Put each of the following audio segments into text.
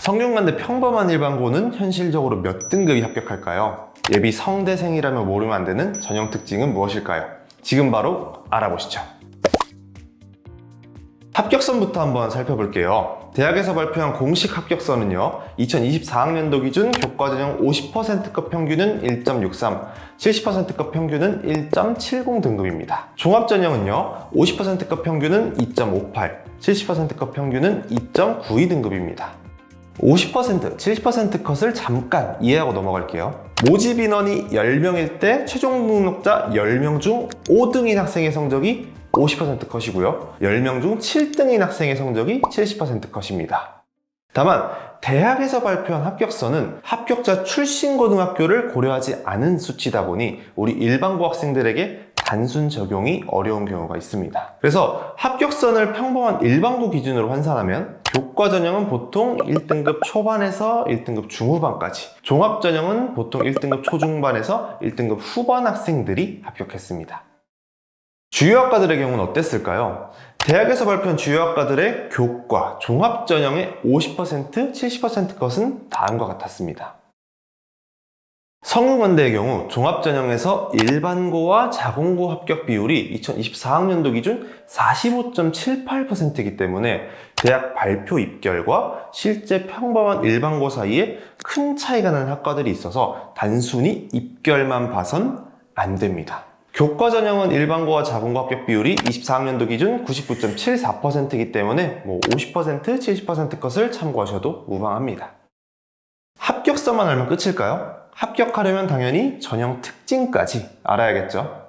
성균관대 평범한 일반고는 현실적으로 몇 등급이 합격할까요? 예비 성대생이라면 모르면 안 되는 전형 특징은 무엇일까요? 지금 바로 알아보시죠. 합격선부터 한번 살펴볼게요. 대학에서 발표한 공식 합격선은요, 2024학년도 기준 교과전형 50%급 평균은 1.63, 70%급 평균은 1.70 등급입니다. 종합전형은요, 50%급 평균은 2.58, 70%급 평균은 2.92 등급입니다. 50%, 70% 컷을 잠깐 이해하고 넘어갈게요. 모집 인원이 10명일 때 최종 등록자 10명 중 5등인 학생의 성적이 50% 컷이고요. 10명 중 7등인 학생의 성적이 70% 컷입니다. 다만 대학에서 발표한 합격선은 합격자 출신 고등학교를 고려하지 않은 수치다 보니 우리 일반고 학생들에게 단순 적용이 어려운 경우가 있습니다. 그래서 합격선을 평범한 일반고 기준으로 환산하면 교과전형은 보통 1등급 초반에서 1등급 중후반까지, 종합전형은 보통 1등급 초중반에서 1등급 후반 학생들이 합격했습니다. 주요 학과들의 경우는 어땠을까요? 대학에서 발표한 주요 학과들의 교과, 종합전형의 50%, 70% 컷은 다음과 같았습니다. 성균관대의 경우 종합전형에서 일반고와 자공고 합격 비율이 2024학년도 기준 45.78%이기 때문에 대학 발표 입결과 실제 평범한 일반고 사이에 큰 차이가 나는 학과들이 있어서 단순히 입결만 봐선 안 됩니다. 교과전형은 일반고와 자공고 합격 비율이 24학년도 기준 99.74%이기 때문에 50%, 70% 컷을 참고하셔도 무방합니다. 합격서만 알면 끝일까요? 합격하려면 당연히 전형 특징까지 알아야겠죠.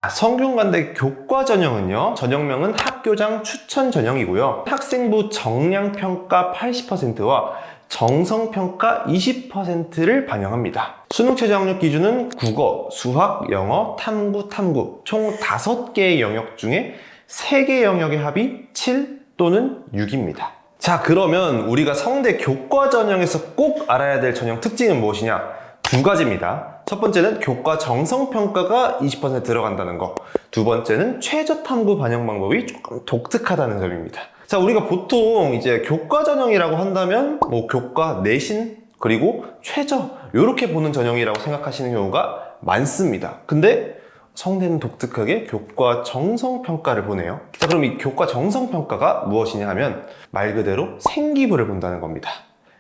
성균관대 교과전형은요, 전형명은 학교장 추천 전형이고요. 학생부 정량평가 80%와 정성평가 20%를 반영합니다. 수능 최저 학력 기준은 국어, 수학, 영어, 탐구 총 5개의 영역 중에 3개 영역의 합이 7 또는 6입니다. 자, 그러면 우리가 성대 교과 전형에서 꼭 알아야 될 전형 특징은 무엇이냐? 두 가지입니다. 첫 번째는 교과 정성평가가 20% 들어간다는 거. 두 번째는 최저 탐구 반영 방법이 조금 독특하다는 점입니다. 자, 우리가 보통 이제 교과 전형이라고 한다면 교과 내신 그리고 최저 이렇게 보는 전형이라고 생각하시는 경우가 많습니다. 근데 성대는 독특하게 교과 정성평가를 보네요. 자, 그럼 이 교과 정성평가가 무엇이냐 하면 말 그대로 생기부를 본다는 겁니다.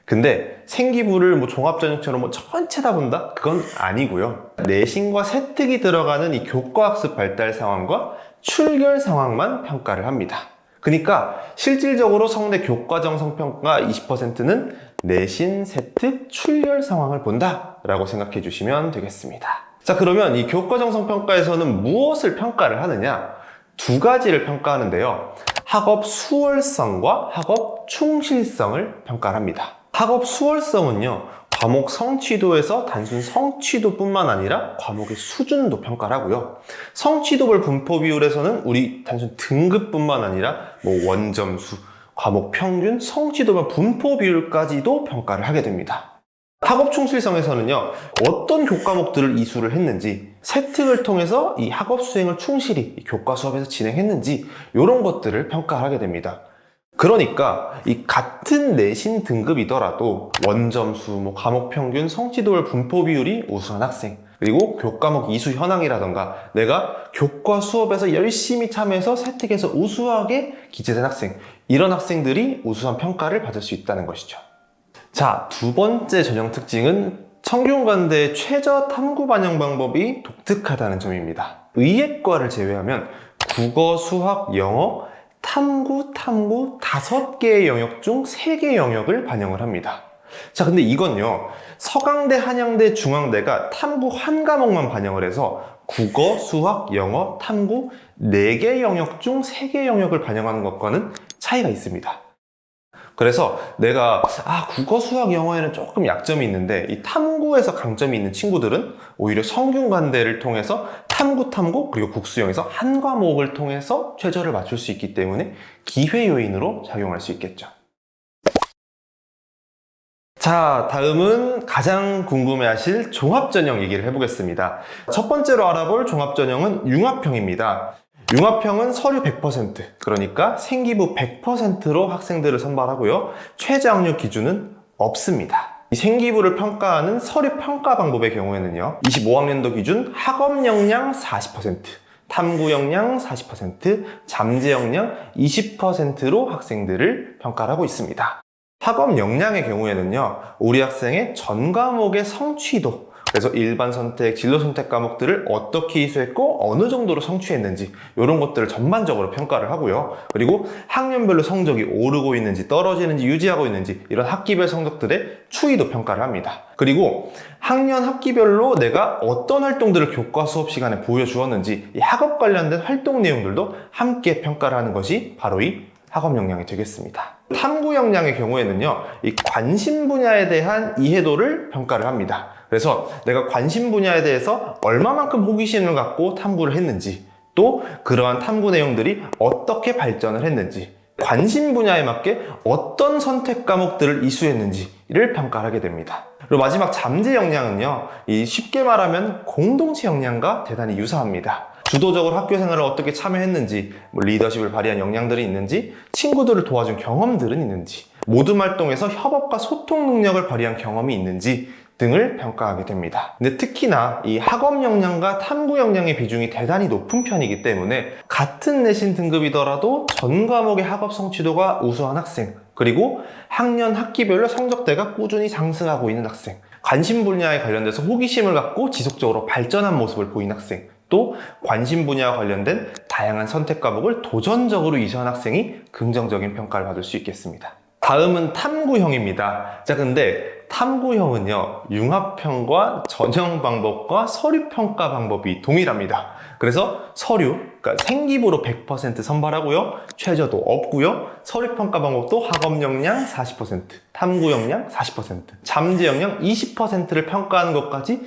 근데 생기부를 종합전형처럼 전체 다 본다? 그건 아니고요. 내신과 세특이 들어가는 이 교과학습 발달 상황과 출결 상황만 평가를 합니다. 그러니까 실질적으로 성대 교과 정성평가 20%는 내신, 세특, 출결 상황을 본다 라고 생각해 주시면 되겠습니다. 자, 그러면 이 교과 정성평가에서는 무엇을 평가를 하느냐? 두 가지를 평가하는데요. 학업 수월성과 학업 충실성을 평가를 합니다. 학업 수월성은요, 과목 성취도에서 단순 성취도뿐만 아니라 과목의 수준도 평가를 하고요. 성취도별 분포 비율에서는 우리 단순 등급뿐만 아니라 원점수, 과목 평균, 성취도별 분포 비율까지도 평가를 하게 됩니다. 학업 충실성에서는요, 어떤 교과목들을 이수를 했는지, 세특을 통해서 이 학업 수행을 충실히 교과 수업에서 진행했는지 이런 것들을 평가하게 됩니다. 그러니까 이 같은 내신 등급이더라도 원점수, 과목 평균, 성취도별 분포 비율이 우수한 학생, 그리고 교과목 이수 현황이라던가 내가 교과 수업에서 열심히 참여해서 세특에서 우수하게 기재된 학생, 이런 학생들이 우수한 평가를 받을 수 있다는 것이죠. 자, 두 번째 전형 특징은 성균관대의 최저 탐구 반영 방법이 독특하다는 점입니다. 의예과를 제외하면 국어, 수학, 영어, 탐구 5개의 영역 중 3개 영역을 반영을 합니다. 자, 근데 이건요, 서강대, 한양대, 중앙대가 탐구 한 과목만 반영을 해서 국어, 수학, 영어, 탐구 4개 영역 중 3개 영역을 반영하는 것과는 차이가 있습니다. 그래서 내가 국어, 수학, 영어에는 조금 약점이 있는데 이 탐구에서 강점이 있는 친구들은 오히려 성균관대를 통해서 탐구 그리고 국수영에서 한 과목을 통해서 최저를 맞출 수 있기 때문에 기회 요인으로 작용할 수 있겠죠. 자, 다음은 가장 궁금해하실 종합전형 얘기를 해보겠습니다. 첫 번째로 알아볼 종합전형은 융합형입니다. 융합형은 서류 100%, 그러니까 생기부 100%로 학생들을 선발하고요. 최저학력 기준은 없습니다. 이 생기부를 평가하는 서류 평가 방법의 경우에는요. 25학년도 기준 학업 역량 40%, 탐구 역량 40%, 잠재 역량 20%로 학생들을 평가를 하고 있습니다. 학업 역량의 경우에는요. 우리 학생의 전 과목의 성취도, 그래서 일반 선택, 진로 선택 과목들을 어떻게 이수했고 어느 정도로 성취했는지 이런 것들을 전반적으로 평가를 하고요. 그리고 학년별로 성적이 오르고 있는지 떨어지는지 유지하고 있는지 이런 학기별 성적들의 추이도 평가를 합니다. 그리고 학년 학기별로 내가 어떤 활동들을 교과 수업 시간에 보여주었는지 이 학업 관련된 활동 내용들도 함께 평가를 하는 것이 바로 이 학업 역량이 되겠습니다. 탐구 역량의 경우에는요, 이 관심 분야에 대한 이해도를 평가를 합니다. 그래서 내가 관심 분야에 대해서 얼마만큼 호기심을 갖고 탐구를 했는지, 또 그러한 탐구 내용들이 어떻게 발전을 했는지, 관심 분야에 맞게 어떤 선택 과목들을 이수했는지를 평가하게 됩니다. 그리고 마지막 잠재 역량은요, 이 쉽게 말하면 공동체 역량과 대단히 유사합니다. 주도적으로 학교 생활을 어떻게 참여했는지, 리더십을 발휘한 역량들이 있는지, 친구들을 도와준 경험들은 있는지, 모둠 활동에서 협업과 소통 능력을 발휘한 경험이 있는지 등을 평가하게 됩니다. 근데 특히나 이 학업 역량과 탐구 역량의 비중이 대단히 높은 편이기 때문에 같은 내신 등급이더라도 전 과목의 학업 성취도가 우수한 학생, 그리고 학년 학기별로 성적대가 꾸준히 상승하고 있는 학생, 관심 분야에 관련돼서 호기심을 갖고 지속적으로 발전한 모습을 보인 학생, 또 관심 분야와 관련된 다양한 선택 과목을 도전적으로 이수한 학생이 긍정적인 평가를 받을 수 있겠습니다. 다음은 탐구형입니다. 자, 근데 탐구형은요, 융합형과 전형 방법과 서류 평가 방법이 동일합니다. 그래서 서류, 그러니까 생기부로 100% 선발하고요, 최저도 없고요, 서류 평가 방법도 학업 역량 40%, 탐구 역량 40%, 잠재 역량 20%를 평가하는 것까지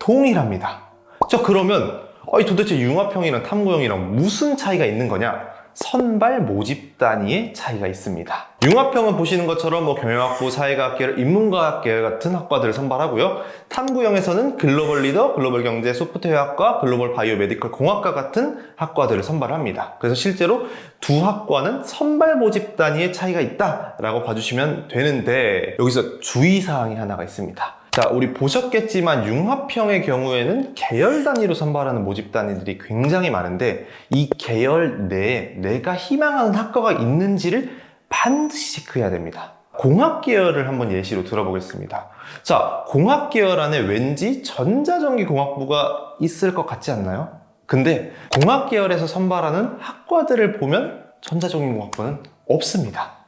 동일합니다. 자, 그러면 도대체 융합형이랑 탐구형이랑 무슨 차이가 있는 거냐? 선발 모집 단위의 차이가 있습니다. 융합형은 보시는 것처럼 경영학부, 사회과학 계열, 인문과학 계열 같은 학과들을 선발하고요. 탐구형에서는 글로벌 리더, 글로벌 경제, 소프트웨어학과, 글로벌 바이오 메디컬 공학과 같은 학과들을 선발합니다. 그래서 실제로 두 학과는 선발 모집 단위의 차이가 있다라고 봐주시면 되는데, 여기서 주의사항이 하나가 있습니다. 자, 우리 보셨겠지만 융합형의 경우에는 계열 단위로 선발하는 모집 단위들이 굉장히 많은데, 이 계열 내에 내가 희망하는 학과가 있는지를 반드시 체크해야 됩니다. 공학 계열을 한번 예시로 들어보겠습니다. 자, 공학 계열 안에 왠지 전자전기공학부가 있을 것 같지 않나요? 근데 공학 계열에서 선발하는 학과들을 보면 전자전기공학부는 없습니다.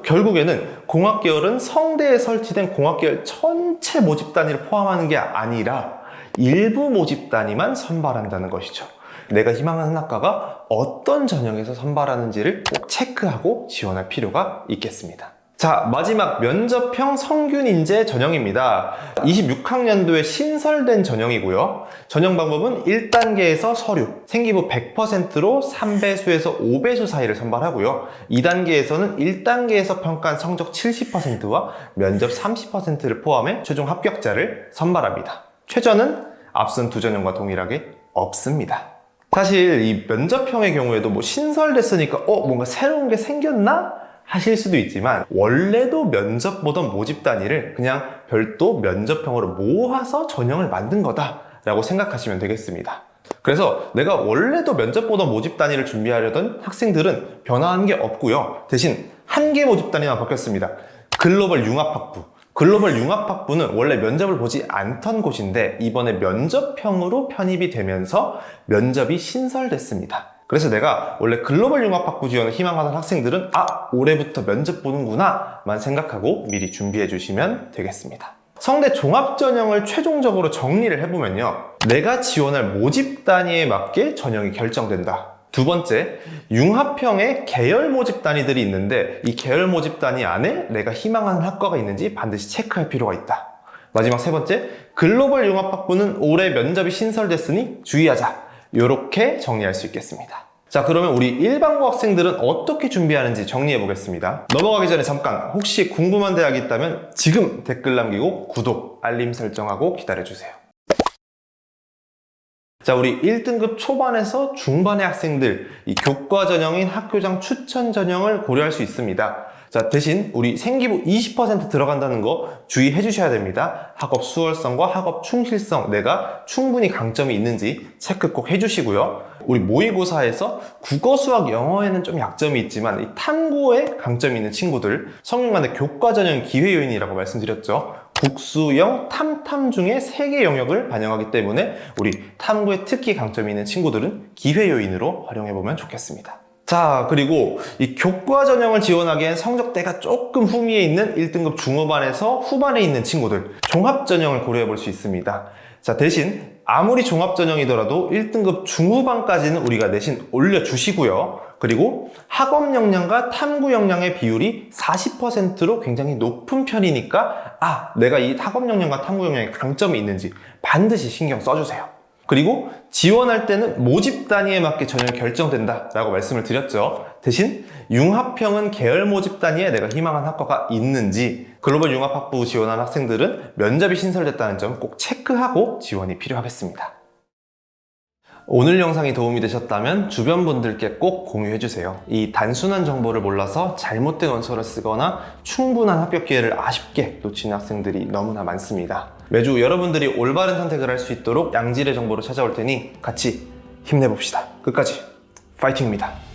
결국에는 공학계열은 성대에 설치된 공학계열 전체 모집 단위를 포함하는 게 아니라 일부 모집 단위만 선발한다는 것이죠. 내가 희망하는 학과가 어떤 전형에서 선발하는지를 꼭 체크하고 지원할 필요가 있겠습니다. 자, 마지막 면접형 성균 인재 전형입니다. 26학년도에 신설된 전형이고요. 전형 방법은 1단계에서 서류, 생기부 100%로 3배수에서 5배수 사이를 선발하고요. 2단계에서는 1단계에서 평가한 성적 70%와 면접 30%를 포함해 최종 합격자를 선발합니다. 최저는 앞선 두 전형과 동일하게 없습니다. 사실 이 면접형의 경우에도 신설됐으니까 뭔가 새로운 게 생겼나? 하실 수도 있지만, 원래도 면접 보던 모집 단위를 그냥 별도 면접형으로 모아서 전형을 만든 거다라고 생각하시면 되겠습니다. 그래서 내가 원래도 면접 보던 모집 단위를 준비하려던 학생들은 변화한 게 없고요. 대신 한 개 모집 단위만 바뀌었습니다. 글로벌 융합학부. 글로벌 융합학부는 원래 면접을 보지 않던 곳인데 이번에 면접형으로 편입이 되면서 면접이 신설됐습니다. 그래서 내가 원래 글로벌 융합학부 지원을 희망하는 학생들은 올해부터 면접 보는구나 만 생각하고 미리 준비해 주시면 되겠습니다. 성대 종합전형을 최종적으로 정리를 해보면요, 내가 지원할 모집 단위에 맞게 전형이 결정된다. 두 번째, 융합형의 계열 모집 단위들이 있는데 이 계열 모집 단위 안에 내가 희망하는 학과가 있는지 반드시 체크할 필요가 있다. 마지막 세 번째, 글로벌 융합학부는 올해 면접이 신설됐으니 주의하자. 이렇게 정리할 수 있겠습니다. 자, 그러면 우리 일반고 학생들은 어떻게 준비하는지 정리해 보겠습니다. 넘어가기 전에 잠깐, 혹시 궁금한 대학이 있다면 지금 댓글 남기고 구독, 알림 설정하고 기다려주세요. 자, 우리 1등급 초반에서 중반의 학생들, 이 교과 전형인 학교장 추천 전형을 고려할 수 있습니다. 자, 대신 우리 생기부 20% 들어간다는 거 주의해 주셔야 됩니다. 학업 수월성과 학업 충실성, 내가 충분히 강점이 있는지 체크 꼭 해주시고요. 우리 모의고사에서 국어, 수학, 영어에는 좀 약점이 있지만 이 탐구에 강점이 있는 친구들, 성균관대 교과 전형 기회 요인이라고 말씀드렸죠. 국수영, 탐탐 중에 3개 영역을 반영하기 때문에 우리 탐구에 특히 강점이 있는 친구들은 기회 요인으로 활용해보면 좋겠습니다. 자, 그리고 이 교과 전형을 지원하기엔 성적대가 조금 후미에 있는 1등급 중후반에서 후반에 있는 친구들, 종합 전형을 고려해 볼 수 있습니다. 자, 대신 아무리 종합 전형이더라도 1등급 중후반까지는 우리가 내신 올려주시고요. 그리고 학업 역량과 탐구 역량의 비율이 40%로 굉장히 높은 편이니까 내가 이 학업 역량과 탐구 역량에 강점이 있는지 반드시 신경 써주세요. 그리고 지원할 때는 모집 단위에 맞게 전형이 결정된다 라고 말씀을 드렸죠. 대신 융합형은 계열 모집 단위에 내가 희망한 학과가 있는지, 글로벌 융합학부 지원한 학생들은 면접이 신설됐다는 점 꼭 체크하고 지원이 필요하겠습니다. 오늘 영상이 도움이 되셨다면 주변 분들께 꼭 공유해주세요. 이 단순한 정보를 몰라서 잘못된 원서를 쓰거나 충분한 합격 기회를 아쉽게 놓치는 학생들이 너무나 많습니다. 매주 여러분들이 올바른 선택을 할 수 있도록 양질의 정보로 찾아올 테니 같이 힘내봅시다. 끝까지 파이팅입니다.